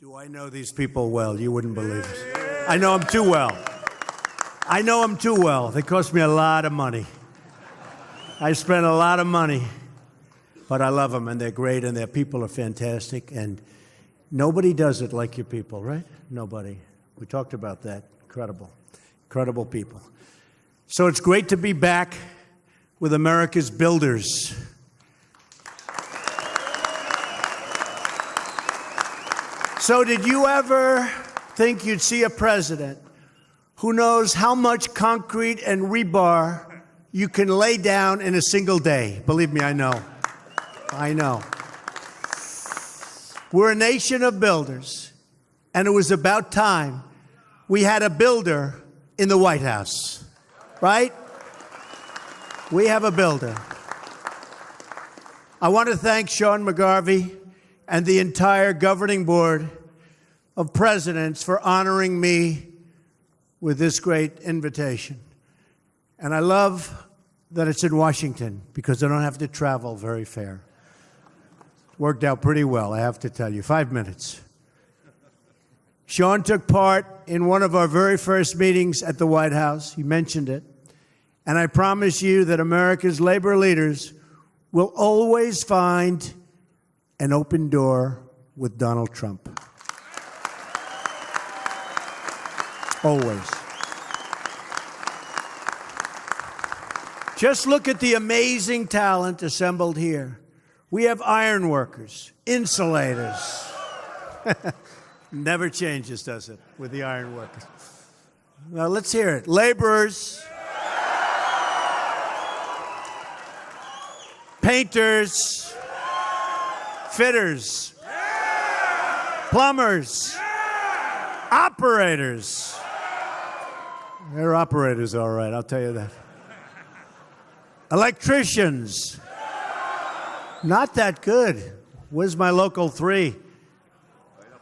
Do I know these people well? You wouldn't believe it. I know them too well. I know them too well. They cost me a lot of money. I spent a lot of money, but I love them, and they're great, and their people are fantastic, and nobody does it like your people, right? Nobody. We talked about that. Incredible. Incredible people. So it's great to be back with America's builders. So did you ever think you'd see a president who knows how much concrete and rebar you can lay down in a single day? Believe me, I know. I know. We're a nation of builders, and it was about time we had a builder in the White House, right? We have a builder. I want to thank Sean McGarvey and the entire governing board of presidents for honoring me with this great invitation. And I love that it's in Washington because I don't have to travel very far. Worked out pretty well, I have to tell you. 5 minutes. Sean took part in one of our very first meetings at the White House. He mentioned it. And I promise you that America's labor leaders will always find an open door with Donald Trump. Always. Just look at the amazing talent assembled here. We have iron workers, insulators. Never changes, does it, with the iron workers? Now let's hear it. Laborers, painters, fitters, plumbers, operators. They're operators, all right, I'll tell you that. Electricians. Not that good. Where's my local 3?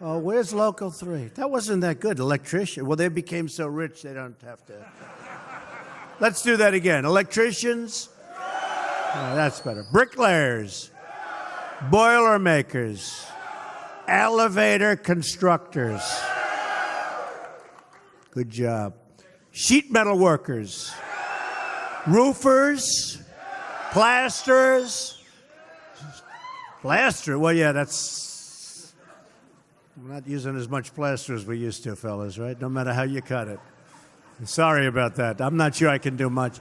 Oh, where's local 3? That wasn't that good. Electrician. Well, they became so rich they don't have to. Let's do that again. Electricians. Oh, that's better. Bricklayers. Boiler makers. Elevator constructors. Good job. Sheet metal workers. Roofers. Plasterers. Plaster? Well, yeah, that's... We're not using as much plaster as we used to, fellas, right? No matter how you cut it. Sorry about that. I'm not sure I can do much.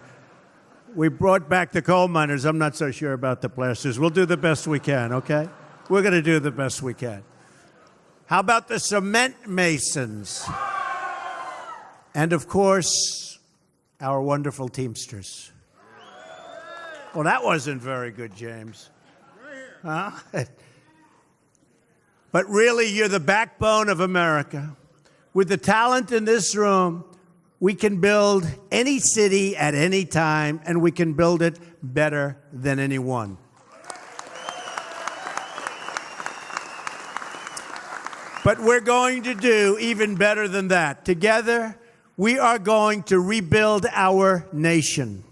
We brought back the coal miners. I'm not so sure about the plasters. We'll do the best we can, okay? We're going to do the best we can. How about the cement masons? And, of course, our wonderful Teamsters. Well, that wasn't very good, James. Huh? But really, you're the backbone of America. With the talent in this room, we can build any city at any time, and we can build it better than anyone. But we're going to do even better than that. Together, we are going to rebuild our nation.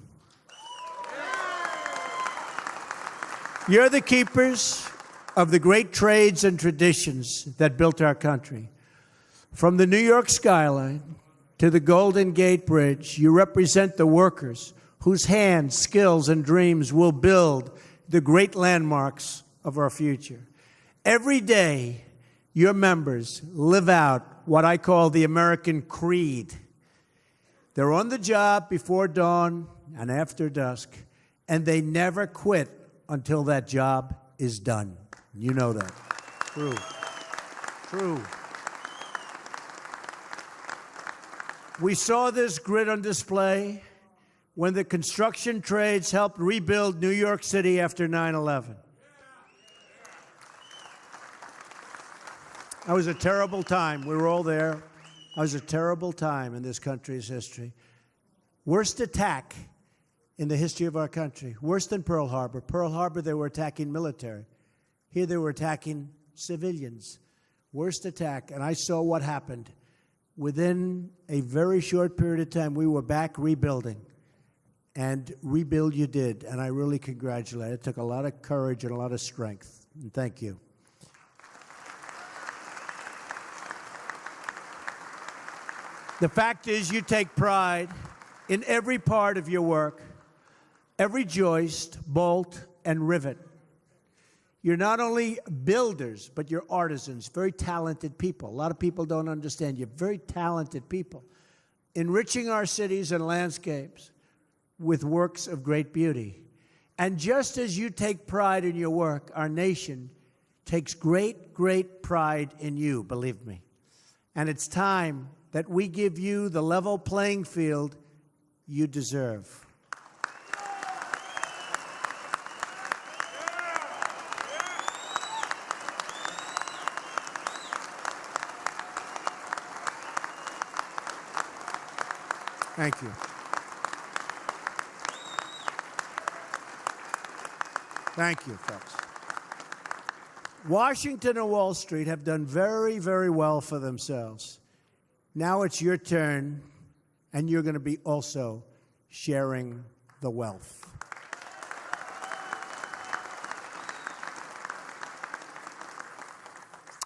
You're the keepers of the great trades and traditions that built our country. From the New York skyline to the Golden Gate Bridge, you represent the workers whose hands, skills, and dreams will build the great landmarks of our future. Every day, your members live out what I call the American creed. They're on the job before dawn and after dusk, and they never quit until that job is done. You know that. True. True. We saw this grit on display when the construction trades helped rebuild New York City after 9/11. That was a terrible time. We were all there. It was a terrible time in this country's history. Worst attack in the history of our country. Worse than Pearl Harbor. Pearl Harbor, they were attacking military. Here they were attacking civilians. Worst attack. And I saw what happened. Within a very short period of time, we were back rebuilding. And rebuild you did. And I really congratulate you. It took a lot of courage and a lot of strength. And thank you. The fact is, you take pride in every part of your work, every joist, bolt, and rivet. You're not only builders, but you're artisans, very talented people. A lot of people don't understand. You're very talented people, enriching our cities and landscapes with works of great beauty. And just as you take pride in your work, our nation takes great, great pride in you, believe me. And it's time that we give you the level playing field you deserve. Thank you. Thank you, folks. Washington and Wall Street have done very, very well for themselves. Now it's your turn, and you're going to be also sharing the wealth.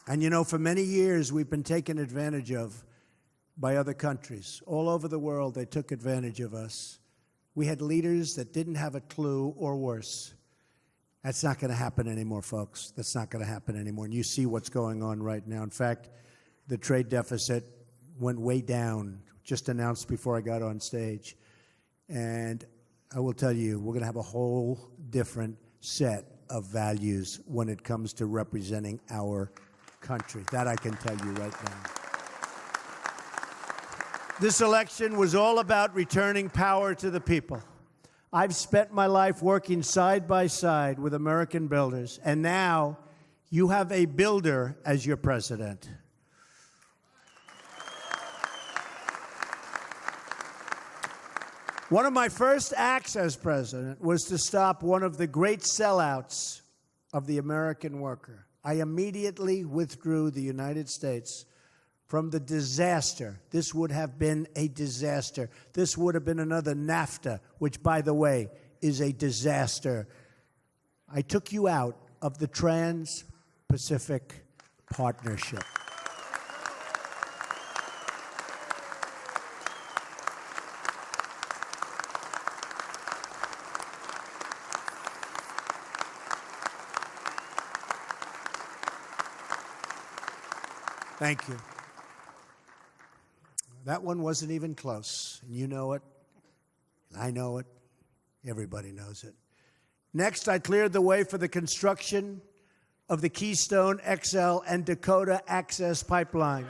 And you know, for many years, we've been taken advantage of by other countries. All over the world, they took advantage of us. We had leaders that didn't have a clue, or worse. That's not going to happen anymore, folks. That's not going to happen anymore. And you see what's going on right now. In fact, the trade deficit went way down, just announced before I got on stage. And I will tell you, we're going to have a whole different set of values when it comes to representing our country. That I can tell you right now. This election was all about returning power to the people. I've spent my life working side by side with American builders, and now you have a builder as your president. One of my first acts as president was to stop one of the great sellouts of the American worker. I immediately withdrew the United States from the disaster. This would have been a disaster. This would have been another NAFTA, which, by the way, is a disaster. I took you out of the Trans-Pacific Partnership. Thank you. That one wasn't even close. And you know it. I know it. Everybody knows it. Next, I cleared the way for the construction of the Keystone XL and Dakota Access pipelines.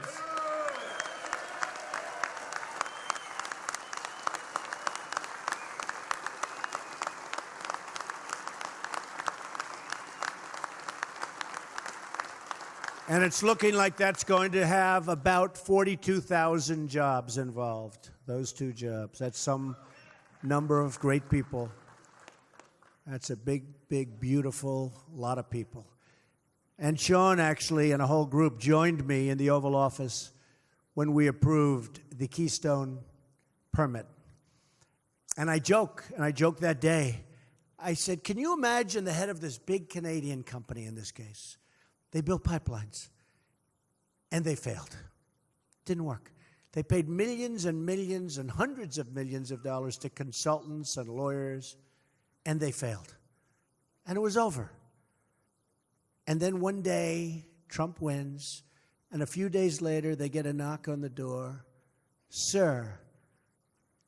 And it's looking like that's going to have about 42,000 jobs involved, those two jobs. That's some number of great people. That's a big, big, beautiful lot of people. And Sean, actually, and a whole group joined me in the Oval Office when we approved the Keystone permit. And I joked that day. I said, can you imagine the head of this big Canadian company in this case? They built pipelines, and they failed. Didn't work. They paid millions and millions and hundreds of millions of dollars to consultants and lawyers, and they failed. And it was over. And then one day, Trump wins, and a few days later, they get a knock on the door. Sir,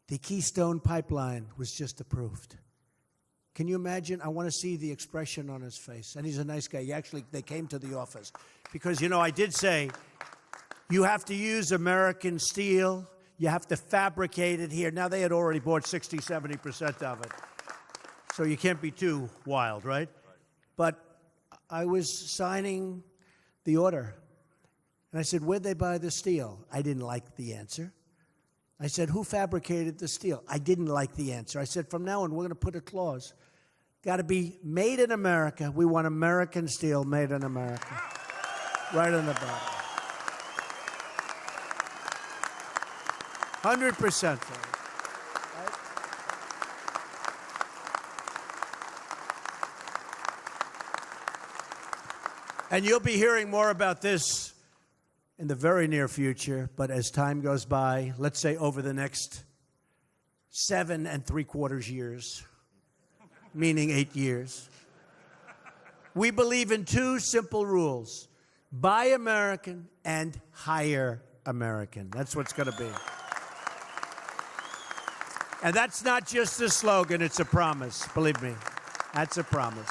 the Keystone Pipeline was just approved. Can you imagine? I want to see the expression on his face. And he's a nice guy. They came to the office. Because, you know, I did say, you have to use American steel. You have to fabricate it here. Now, they had already bought 60, 70% of it. So you can't be too wild, right? But I was signing the order. And I said, where'd they buy the steel? I didn't like the answer. I said, who fabricated the steel? I didn't like the answer. I said, from now on, we're going to put a clause. Got to be made in America. We want American steel made in America. Right on the bottom. 100%. Right? And you'll be hearing more about this in the very near future, but as time goes by, let's say over the next 7 3/4 years, meaning 8 years, we believe in 2 simple rules: buy American and hire American. That's what's going to be. And that's not just a slogan, it's a promise. Believe me, that's a promise.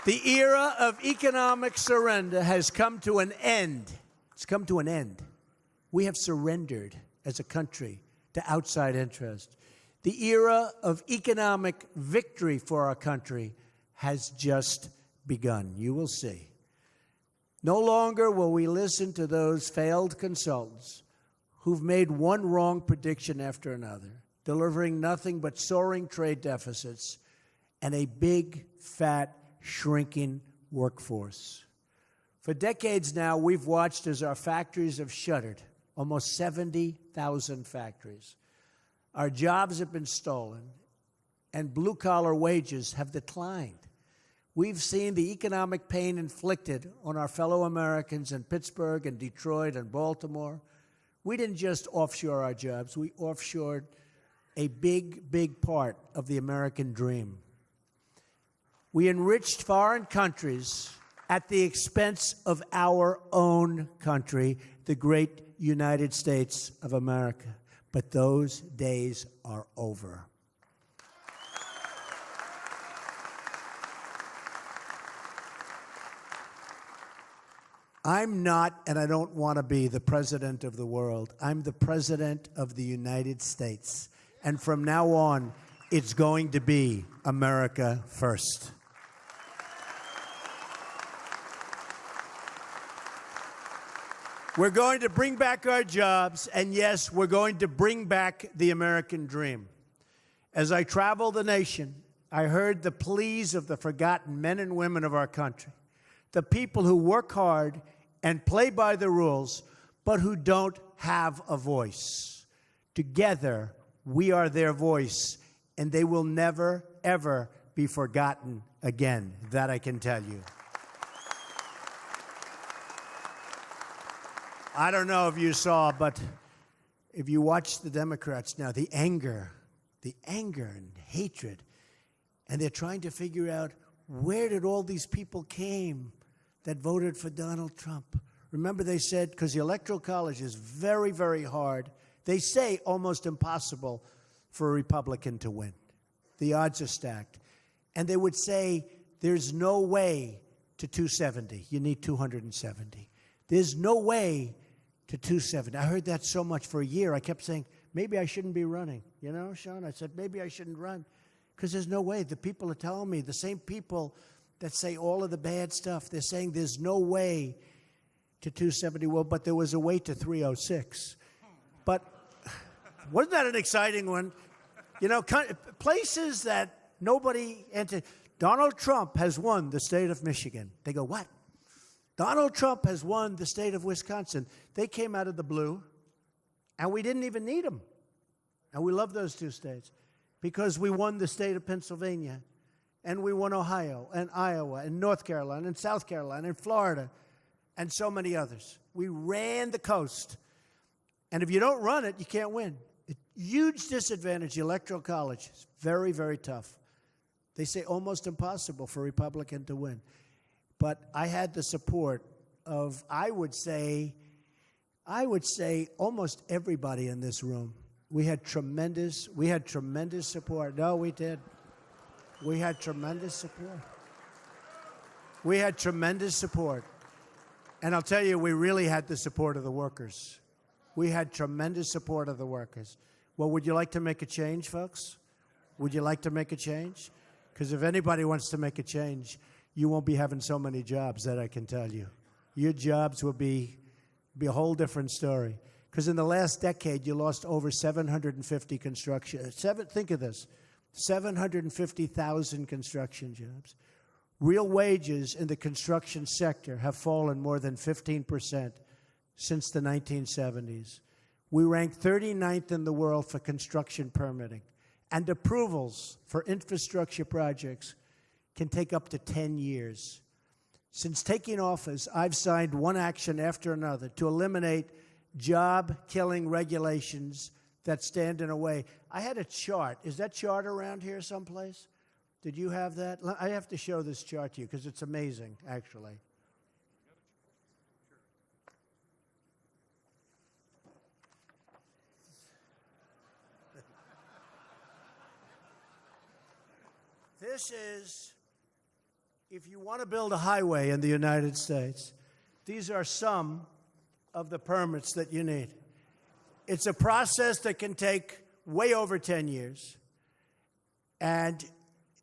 The era of economic surrender has come to an end. It's come to an end. We have surrendered as a country to outside interest. The era of economic victory for our country has just begun. You will see. No longer will we listen to those failed consultants who've made one wrong prediction after another, delivering nothing but soaring trade deficits and a big, fat, shrinking workforce. For decades now, we've watched as our factories have shuttered, almost 70,000 factories. Our jobs have been stolen, and blue-collar wages have declined. We've seen the economic pain inflicted on our fellow Americans in Pittsburgh and Detroit and Baltimore. We didn't just offshore our jobs, we offshored a big, big part of the American dream. We enriched foreign countries at the expense of our own country, the great United States of America. But those days are over. I'm not, and I don't want to be, the president of the world. I'm the president of the United States. And from now on, it's going to be America first. We're going to bring back our jobs, and yes, we're going to bring back the American dream. As I travel the nation, I heard the pleas of the forgotten men and women of our country, the people who work hard and play by the rules, but who don't have a voice. Together, we are their voice, and they will never, ever be forgotten again. That I can tell you. I don't know if you saw, but if you watch the Democrats now, the anger and hatred, and they're trying to figure out where did all these people came that voted for Donald Trump. Remember they said, because the Electoral College is very, very hard, they say almost impossible for a Republican to win. The odds are stacked. And they would say, there's no way to 270. You need 270. There's no way to 270. I heard that so much for a year. I kept saying, maybe I shouldn't be running. You know, Sean, I said, maybe I shouldn't run. Because there's no way. The people are telling me, the same people that say all of the bad stuff, they're saying there's no way to 270. Well, but there was a way to 306. But wasn't that an exciting one? You know, places that nobody entered. Donald Trump has won the state of Michigan. They go, what? Donald Trump has won the state of Wisconsin. They came out of the blue, and we didn't even need them. And we love those 2 states because we won the state of Pennsylvania, and we won Ohio, and Iowa, and North Carolina, and South Carolina, and Florida, and so many others. We ran the coast. And if you don't run it, you can't win. Huge disadvantage, the Electoral College. It's very, very tough. They say almost impossible for a Republican to win. But I had the support of, I would say almost everybody in this room. We had tremendous support. No, we did. We had tremendous support. We had tremendous support. And I'll tell you, we really had the support of the workers. We had tremendous support of the workers. Well, would you like to make a change, folks? Would you like to make a change? Because if anybody wants to make a change, you won't be having so many jobs, that I can tell you. Your jobs will be a whole different story. Because in the last decade, you lost over 750 construction. Think of this, 750,000 construction jobs. Real wages in the construction sector have fallen more than 15% since the 1970s. We rank 39th in the world for construction permitting. And approvals for infrastructure projects can take up to 10 years. Since taking office, I've signed one action after another to eliminate job-killing regulations that stand in a way. I had a chart. Is that chart around here someplace? Did you have that? I have to show this chart to you because it's amazing, actually. This is, if you want to build a highway in the United States, these are some of the permits that you need. It's a process that can take way over 10 years, and it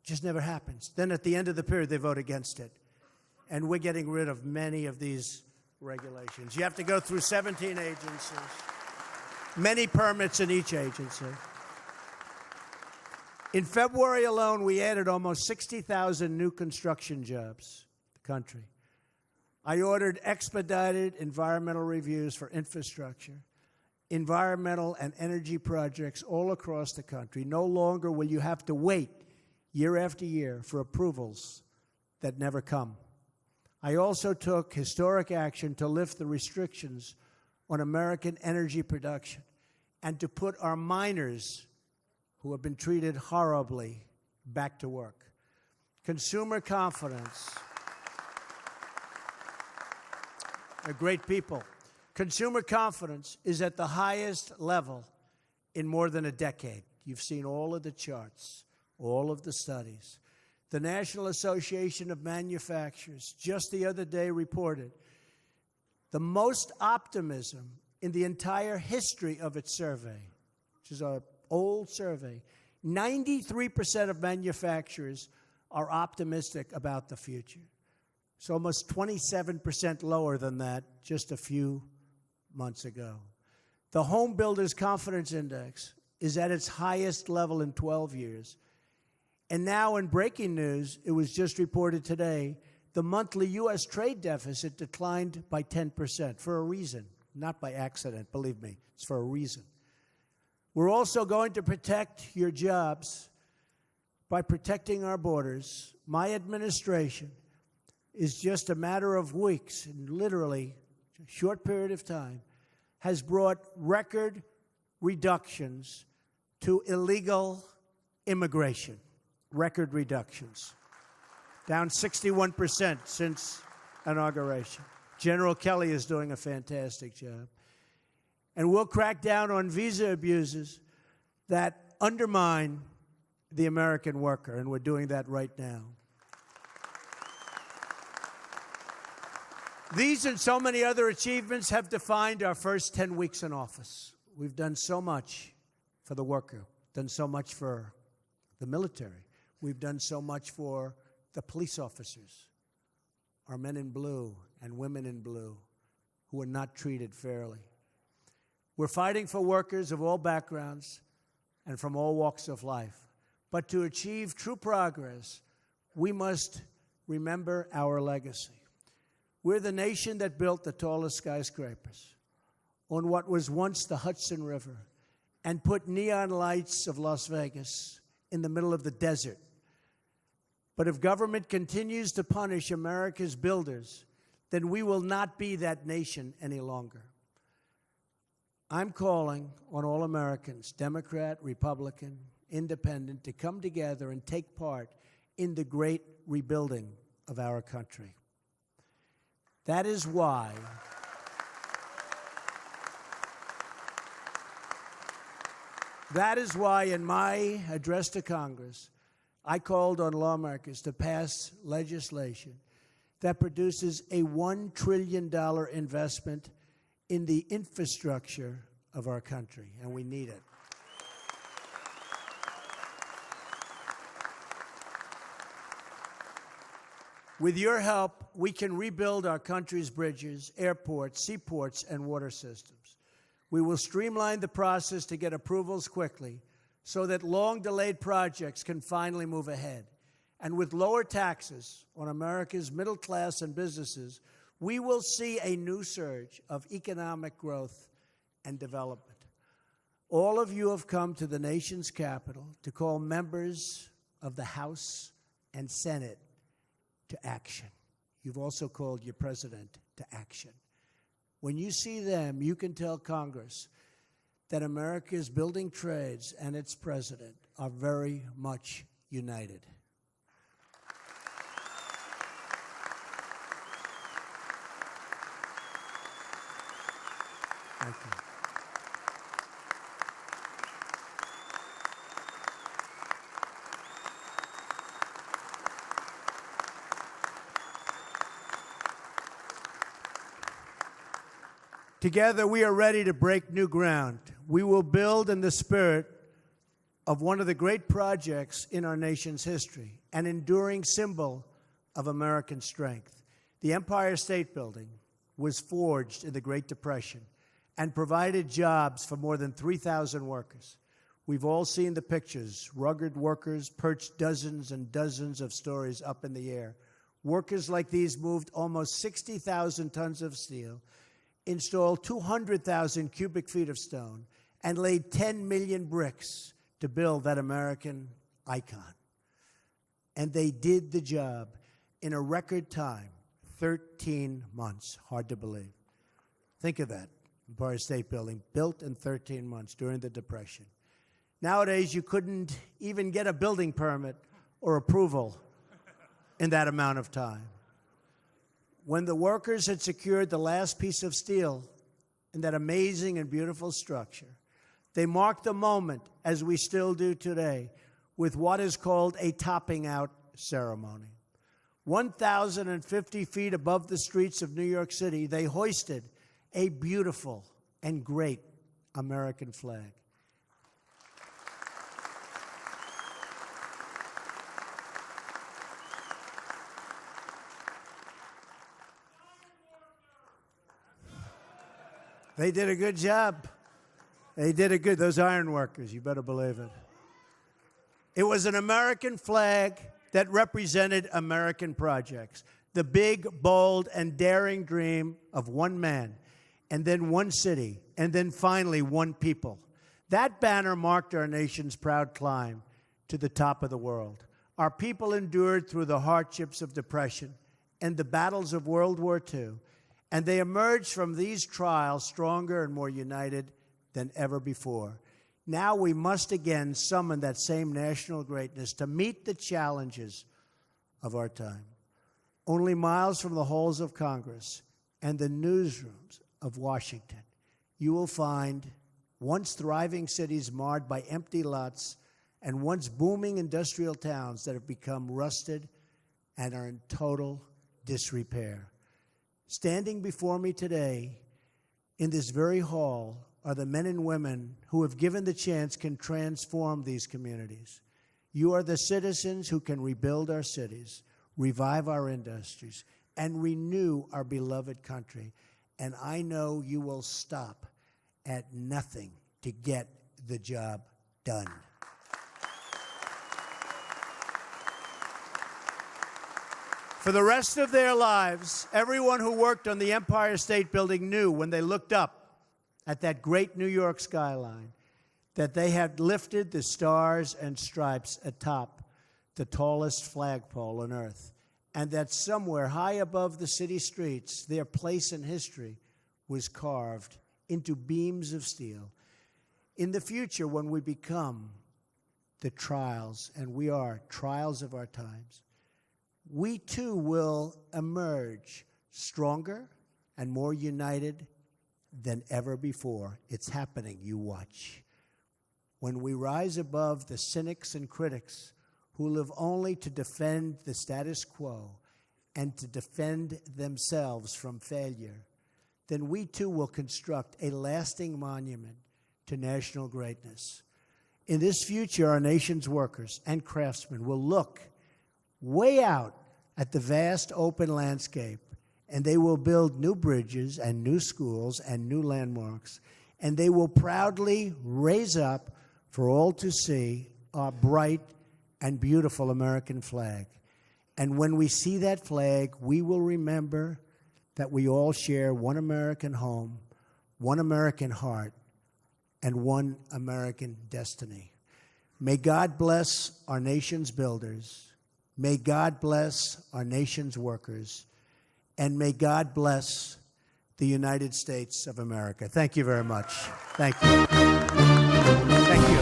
just never happens. Then at the end of the period, they vote against it. And we're getting rid of many of these regulations. You have to go through 17 agencies, many permits in each agency. In February alone, we added almost 60,000 new construction jobs in the country. I ordered expedited environmental reviews for infrastructure, environmental and energy projects all across the country. No longer will you have to wait year after year for approvals that never come. I also took historic action to lift the restrictions on American energy production and to put our miners who have been treated horribly back to work. Consumer confidence. They're great people. Consumer confidence is at the highest level in more than a decade. You've seen all of the charts, all of the studies. The National Association of Manufacturers just the other day reported the most optimism in the entire history of its survey, which is an old survey. 93% of manufacturers are optimistic about the future. It's almost 27% lower than that just a few months ago. The Home Builders Confidence Index is at its highest level in 12 years. And now in breaking news, it was just reported today, the monthly U.S. trade deficit declined by 10% for a reason, not by accident, believe me, it's for a reason. We're also going to protect your jobs by protecting our borders. My administration is just a matter of weeks, and literally a short period of time, has brought record reductions to illegal immigration. Record reductions. Down 61% since inauguration. General Kelly is doing a fantastic job. And we'll crack down on visa abuses that undermine the American worker, and we're doing that right now. These and so many other achievements have defined our first 10 weeks in office. We've done so much for the worker, done so much for the military. We've done so much for the police officers, our men in blue and women in blue who are not treated fairly. We're fighting for workers of all backgrounds and from all walks of life. But to achieve true progress, we must remember our legacy. We're the nation that built the tallest skyscrapers on what was once the Hudson River and put neon lights of Las Vegas in the middle of the desert. But if government continues to punish America's builders, then we will not be that nation any longer. I'm calling on all Americans, Democrat, Republican, Independent, to come together and take part in the great rebuilding of our country. That is why in my address to Congress, I called on lawmakers to pass legislation that produces a $1 trillion investment in the infrastructure of our country, and we need it. With your help, we can rebuild our country's bridges, airports, seaports, and water systems. We will streamline the process to get approvals quickly so that long-delayed projects can finally move ahead. And with lower taxes on America's middle class and businesses, we will see a new surge of economic growth and development. All of you have come to the nation's capital to call members of the House and Senate to action. you've also called your president to action. When you see them, you can tell Congress that America's building trades and its president are very much united. Thank you. Together, we are ready to break new ground. We will build in the spirit of one of the great projects in our nation's history, an enduring symbol of American strength. The Empire State Building was forged in the Great Depression and provided jobs for more than 3,000 workers. We've all seen the pictures. Rugged workers perched dozens and dozens of stories up in the air. Workers like these moved almost 60,000 tons of steel, installed 200,000 cubic feet of stone, and laid 10 million bricks to build that American icon. And they did the job in a record time, 13 months. Hard to believe. Think of that. Empire State Building, built in 13 months during the Depression. Nowadays, you couldn't even get a building permit or approval in that amount of time. When the workers had secured the last piece of steel in that amazing and beautiful structure, they marked the moment, as we still do today, with what is called a topping out ceremony. 1,050 feet above the streets of New York City, they hoisted a beautiful and great American flag. They did a good job. They did a good, those iron workers, you better believe it. It was an American flag that represented American projects, the big, bold, and daring dream of one man, and then one city, and then finally one people. That banner marked our nation's proud climb to the top of the world. Our people endured through the hardships of depression and the battles of World War II, and they emerged from these trials stronger and more united than ever before. Now we must again summon that same national greatness to meet the challenges of our time. Only miles from the halls of Congress and the newsrooms of Washington, you will find once thriving cities marred by empty lots and once booming industrial towns that have become rusted and are in total disrepair. Standing before me today in this very hall are the men and women who, if given the chance, can transform these communities. You are the citizens who can rebuild our cities, revive our industries, and renew our beloved country. And I know you will stop at nothing to get the job done. For the rest of their lives, everyone who worked on the Empire State Building knew when they looked up at that great New York skyline that they had lifted the stars and stripes atop the tallest flagpole on earth, and that somewhere high above the city streets, their place in history was carved into beams of steel. In the future, when we become the trials, and we are trials of our times, we too will emerge stronger and more united than ever before. It's happening, you watch. When we rise above the cynics and critics who live only to defend the status quo and to defend themselves from failure, then we too will construct a lasting monument to national greatness. In this future, our nation's workers and craftsmen will look way out at the vast open landscape, and they will build new bridges and new schools and new landmarks, and they will proudly raise up for all to see our bright and beautiful American flag. And when we see that flag, we will remember that we all share one American home, one American heart, and one American destiny. May God bless our nation's builders. May God bless our nation's workers. and may God bless the United States of America. Thank you very much. Thank you. Thank you.